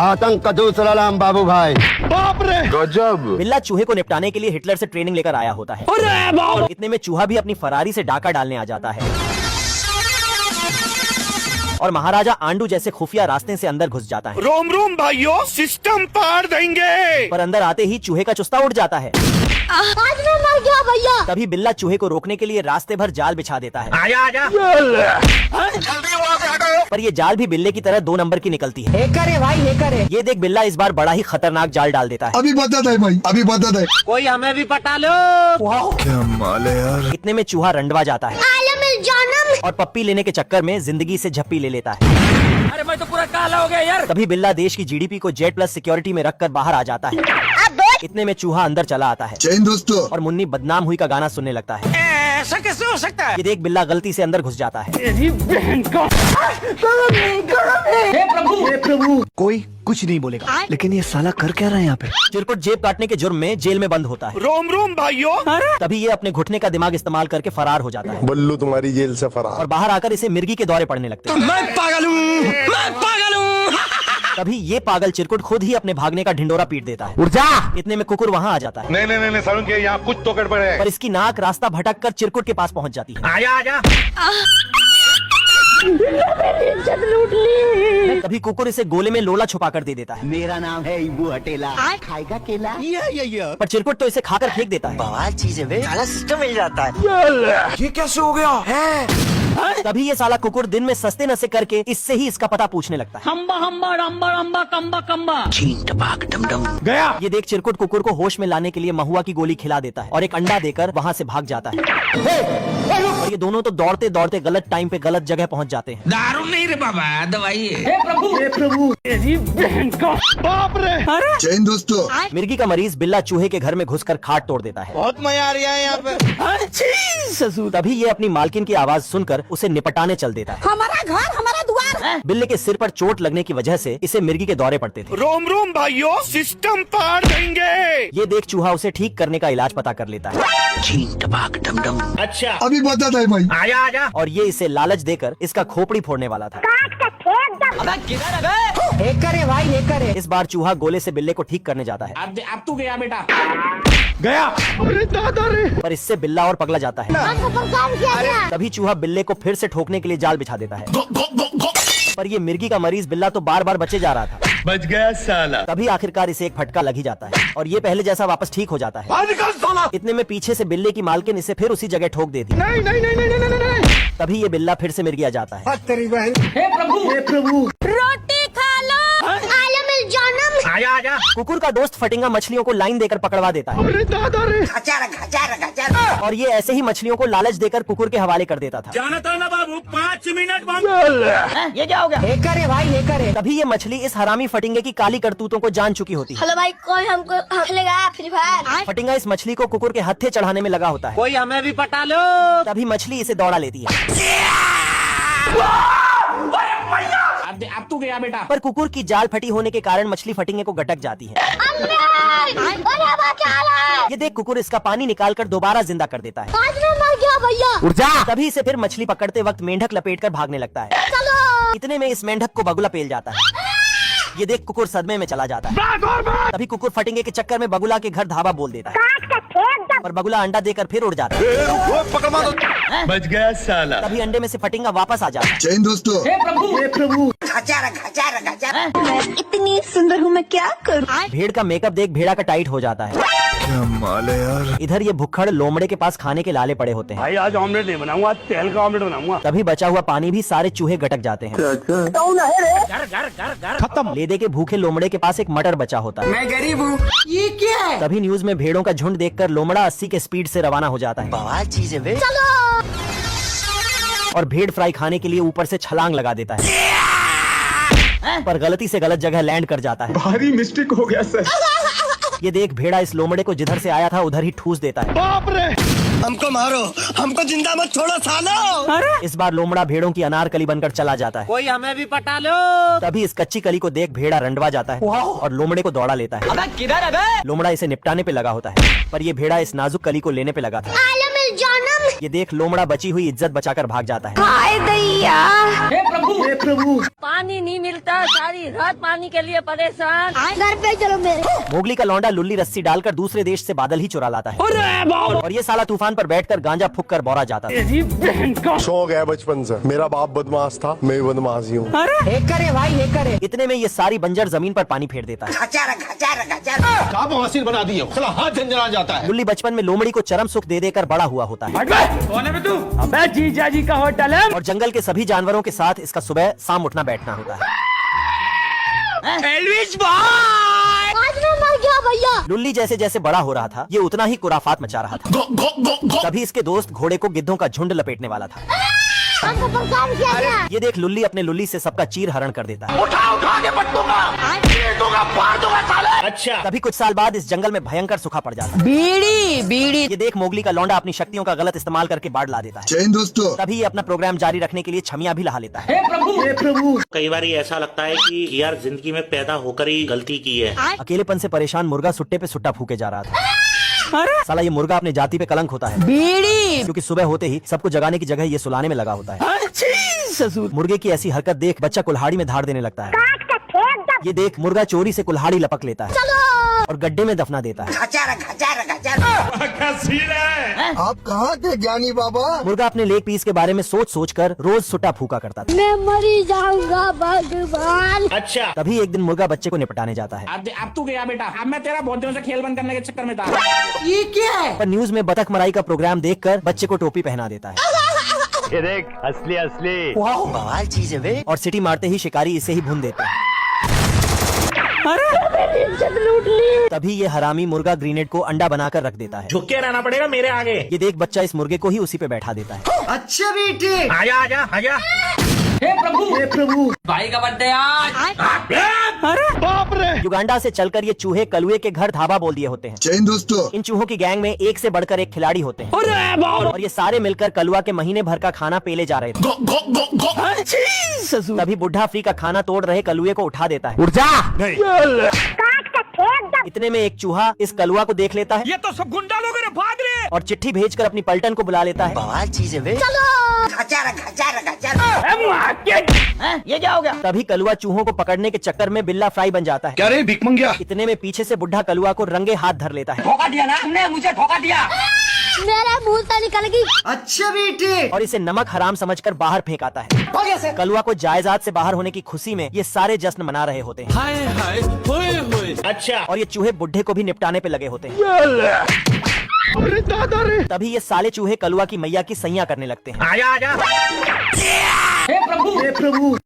आतंक का दूसरा नाम बाबू भाई। बाप रे गजब। बिल्ला चूहे को निपटाने के लिए हिटलर से ट्रेनिंग लेकर आया होता है। और इतने में चूहा भी अपनी फरारी से डाका डालने आ जाता है और महाराजा आंडू जैसे खुफिया रास्ते से अंदर घुस जाता है। रोम रोम भाइयों, सिस्टम पार देंगे। पर अंदर आते ही चूहे का चुस्ता उड़ जाता है। आज मैं मर गया भैया। तभी बिल्ला चूहे को रोकने के लिए रास्ते भर जाल बिछा देता है। आजा आजा। जल्दी वहाँ से हटो। पर ये जाल भी बिल्ले की तरह 2 नंबर की निकलती है। हेकर है भाई, हेकर है। ये देख बिल्ला इस बार बड़ा ही खतरनाक जाल डाल देता है। अभी बता है भाई, अभी बता है। कोई हमें भी पटा लो। क्या माल है यार। इतने में चूहा रंडवा जाता है और पप्पी लेने के चक्कर में जिंदगी से झप्पी ले लेता है। अरे मैं तो पूरा काला हो गया यार। तभी बिल्ला देश की जीडीपी को जेड प्लस सिक्योरिटी में रखकर बाहर आ जाता है। इतने में चूहा अंदर चला आता है जैन दोस्तों। और मुन्नी बदनाम हुई का गाना सुनने लगता है। ऐसा कैसे हो सकता है? ये देख बिल्ला गलती से अंदर घुस जाता है। हे प्रभु। कोई कुछ नहीं बोलेगा, लेकिन ये साला कर क्या रहा है यहाँ पे? चिरकुट जेब काटने के जुर्म में जेल में बंद होता है। रोम रोम भाइयों। तभी ये अपने घुटने का दिमाग इस्तेमाल करके फरार हो जाता है बल्लू तुम्हारी जेल से फरार। और बाहर आकर इसे मिर्गी के दौरे पड़ने लगते हैं। मैं पागल हूँ। तभी ये पागल चिरकुट खुद ही अपने भागने का ढिंडोरा पीट देता है। इतने में कुकुर वहाँ आ जाता है। नहीं सारुण के यहाँ कुछ तो गड़बड़ है। पर इसकी नाक रास्ता भटक कर चिरकुट के पास पहुँच जाती है। आजा आजा। लूट ली। तभी कुकुर इसे गोले में लोला छुपा कर दे देता है। मेरा नाम है इबू हटेला, खाएगा केला? पर चिरकुट तो इसे खाकर फेंक देता है। बवाल चीज है बे, साला सिस्टम मिल जाता है। ये कैसे हो गया है? तभी ये साला कुकुर दिन में सस्ते नशे करके इससे ही इसका पता पूछने लगता है। हम्बा हम्बा रम्बा रम्बा कम्बा कम्बा। चीन टपाक डम डम। गया। ये देख चिरकुट कुकुर को होश में लाने के लिए महुआ की गोली खिला देता है और एक अंडा देकर वहाँ से भाग जाता है। और ये दोनों तो दौड़ते दौड़ते गलत टाइम पे गलत जगह पहुँच जाते हैं। दारू नहीं रे बाबा, दवाई है। हे प्रभु। तेरी बहन का। बाप रे। जैन दोस्तों। मिर्गी का मरीज बिल्ला चूहे के घर में घुसकर खाट तोड़ देता है। बहुत मजा आ रहा है यहाँ पे। तभी ये अपनी मालकिन की आवाज सुनकर उसे निपटाने चल देता है। हमारा घर, हमारा द्वार। बिल्ले के सिर पर चोट लगने की वजह से इसे मिर्गी के दौरे पड़ते थे। रोम रोम भाइयों, सिस्टम पार देंगे। ये देख चूहा उसे ठीक करने का इलाज पता कर लेता है। चीन टपाक डम डम। अच्छा। अभी बता है भाई। आजा आजा। और ये इसे लालच देकर इसका खोपड़ी फोड़ने वाला था। हेकर है भाई, हेकर है। इस बार चूहा गोले से बिल्ले को ठीक करने जाता है। अब तू गया बेटा। गया। अरे दादा रे। पर इससे बिल्ला और पगला जाता है। तभी चूहा बिल्ले को फिर से ठोकने के लिए जाल बिछा देता है। पर ये मिर्गी का मरीज बिल्ला तो बार बार बचे जा रहा था। बच गया साला। तभी आखिरकार इसे एक फटका लग ही जाता है और ये पहले जैसा वापस ठीक हो जाता है। इतने में पीछे से बिल्ले की मालकिन इसे फिर उसी जगह ठोक देती है। नहीं। तभी ये बिल्ला फिर से मिर्गिया जाता है। हे प्रभु। रोटी खा लो। आलम जानम। आजा आजा। कुकुर का दोस्त फटिंगा मछलियों को लाइन देकर पकड़वा देता है अरे दादा रे। और ये ऐसे ही मछलियों को लालच देकर कुकुर के हवाले कर देता था। जाना था ना बाबू, 5 मिनट बाद। ये क्या हो गया? हेकर है भाई, हेकर है। तभी ये मछली इस हरामी फटिंगे की काली करतूतों को जान चुकी होती है। हेलो भाई, कोई हमको खेलेगा फ्री फायर? फटिंगा इस मछली को कुकुर के हत्थे चढ़ाने में लगा होता है। कोई हमें भी पटा लो। तभी मछली इसे दौड़ा लेती है। अब तू गया बेटा। पर कुकुर की जाल फटी होने के कारण मछली फटिंगे को गटक जाती है। ये देख कुकुर इसका पानी निकालकर दोबारा जिंदा कर देता है। आज मैं मर गया भैया। तभी इसे फिर मछली पकड़ते वक्त मेंढक लपेटकर भागने लगता है। इतने में इस मेंढक को बगुला पेल जाता है। ये देख कुकुर सदमे में चला जाता है। तभी कुकुर फटिंगे के चक्कर में बगुला के घर धावा बोल देता है। पर बगुला अंडा देकर फिर उड़ जाता है। बच गया साला। तभी अंडे में से फटिंगा वापस आ जाता है। जैन दोस्तों। हे प्रभु। मैं इतनी सुंदर हूँ, मैं क्या करूँ? भेड़ का मेकअप देख भेड़ा का टाइट हो जाता है। क्या माल है यार। इधर ये भुक्खड़ लोमड़े के पास खाने के लाले पड़े होते हैं। भाई आज ऑमलेट नहीं बनाऊंगा, तेल का ऑमलेट बनाऊंगा। तभी बचा हुआ पानी भी सारे चूहे गटक जाते हैं। खत्म। ले दे के भूखे लोमड़े के पास एक मटर बचा होता है। मैं गरीब हूँ। ये क्या है? तभी न्यूज में भेड़ों का झुंड देखकर लोमड़ा 80 के स्पीड से रवाना हो जाता है बवाल चीज है बे। और भेड़ फ्राई खाने के लिए ऊपर से छलांग लगा देता है। पर गलती से गलत जगह लैंड कर जाता है। भारी मिस्टेक हो गया सर। ये देख भेड़ा इस लोमड़े को जिधर से आया था उधर ही ठूस देता है। बाप रे। हमको मारो, हमको जिंदा मत छोड़ो सालो। इस बार लोमड़ा भेड़ों की अनारकली बनकर चला जाता है। कोई हमें भी पटा लो। तभी इस कच्ची कली को देख भेड़ा रंडवा जाता है और लोमड़े को दौड़ा लेता है। अबे किधर है बे? लोमड़ा इसे निपटाने पे लगा होता है, पर ये भेड़ा इस नाजुक कली को लेने पे लगा था। ये देख लोमड़ा बची हुई इज्जत बचाकर भाग जाता है। हाय दैया। हे प्रभु। पानी नहीं मिलता, सारी रात पानी के लिए परेशान। घर पे चलो मेरे। मोगली का लौंडा लुल्ली रस्सी डालकर दूसरे देश से बादल ही चुरा लाता है और ये साला तूफान पर बैठकर गांजा फूक कर बौरा जाता है। शौक है बचपन से। मेरा बाप बदमाश था, मैं भी बदमाश ही हूँ। इतने में ये सारी बंजर जमीन पर पानी फेर देता है। आप मसीन बना दिए, साला हाथ झंझना जाता है। लुल्ली बचपन में लोमड़ी को चरम सुख दे देकर बड़ा हुआ होता है कौन है बे तू? अबे जीजा जी का होटल है। और जंगल के सभी जानवरों के साथ इसका सुबह शाम उठना बैठना होता है। एल्विस भाई। आज मैं मर गया भैया। लुल्ली जैसे जैसे बड़ा हो रहा था ये उतना ही कुराफात मचा रहा था। तभी इसके दोस्त घोड़े को गिद्धों का झुंड लपेटने वाला था। हमको परेशान किया गया। ये देख लुल्ली अपने लुल्ली से सबका चीर हरण कर देता है। उठा के पटूंगा, दूंगा, फाड़ दूंगा साले। अच्छा। तभी कुछ साल बाद इस जंगल में भयंकर सूखा पड़ जाता है। बीड़ी ये देख मोगली का लौंडा अपनी शक्तियों का गलत इस्तेमाल करके बाढ़ ला देता है। जय हिंद दोस्तों। तभी ये अपना प्रोग्राम जारी रखने के लिए छमिया भी लहा लेता है। हे प्रभु कई बार ये ऐसा लगता है कि यार जिंदगी में पैदा होकर ही गलती की है। अकेलेपन से परेशान मुर्गा सुट्टे पे सुट्टा फूके जा रहा था। साला ये मुर्गा अपने जाति पे कलंक होता है क्योंकि सुबह होते ही सबको जगाने की जगह ये सुलाने में लगा होता है। मुर्गे की ऐसी हरकत देख बच्चा कुल्हाड़ी में धार देने लगता है। ये देख मुर्गा चोरी से कुल्हाड़ी लपक लेता है और गड्ढे में दफना देता है। आप कहाँ थे ज्ञानी बाबा? मुर्गा अपने लेग पीस के बारे में सोच सोच कर रोज सुट्टा फूका करता था। मैं मरी जाऊंगा भगवान। अच्छा। तभी एक दिन मुर्गा बच्चे को निपटाने जाता है। अब तू गया बेटा। अब मैं तेरा बहुत दिनों से खेल बंद करने के चक्कर में था। ये क्या है? पर न्यूज में बतख मराई का प्रोग्राम देखकर बच्चे को टोपी पहना देता है ये देख असली असली। बवाल चीज है वे। और सीटी मारते ही शिकारी इसे ही भून देता है। लूट ली। तभी ये हरामी मुर्गा ग्रेनेड को अंडा बनाकर रख देता है। झुक के रहना पड़ेगा मेरे आगे। ये देख बच्चा इस मुर्गे को ही उसी पे बैठा देता है। अच्छा बेटे। आजा आजा आजा। हे प्रभु भाई का बर्थडे आज। बाप रे। युगांडा से चलकर ये चूहे कलुए के घर धाबा बोल दिए होते हैं। जय हिंद दोस्तों। इन चूहों की गैंग में एक से बढ़कर एक खिलाड़ी होते हैं और ये सारे मिलकर कलुआ के महीने भर का खाना पेले जा रहे थे। तभी बुढ़ा फ्री का खाना तोड़ रहे कलुए को उठा देता है। उठ जा। नहीं। इतने में एक चूहा इस कलुआ को देख लेता है ये तो सब गुंडा लोग हैं, भाग रहे। और चिट्ठी भेजकर अपनी पलटन को बुला लेता है। बवाल चीज है वे। ये क्या हो गया? तभी कलुआ चूहों को पकड़ने के चक्कर में बिल्ला फ्राई बन जाता है। क्या रे भिख मंगिया? इतने में पीछे से बुढ़ा कलुआ को रंगे हाथ धर लेता है धोखा दिया ना तुमने, मुझे धोखा दिया। मेरे मुंह से निकल गई। अच्छा बेटे। और इसे नमक हराम समझकर बाहर फेंक आता है। कलुआ को जायदाद से बाहर होने की खुशी में ये सारे जश्न मना रहे होते हैं। हाय हाय होए होए। अच्छा। और ये चूहे बुढ़े को भी निपटाने पे लगे होते हैं। अरे दादा रे। तभी ये साले चूहे कलुआ की मैया की सैया करने लगते हैं। आजा आजा। हे प्रभु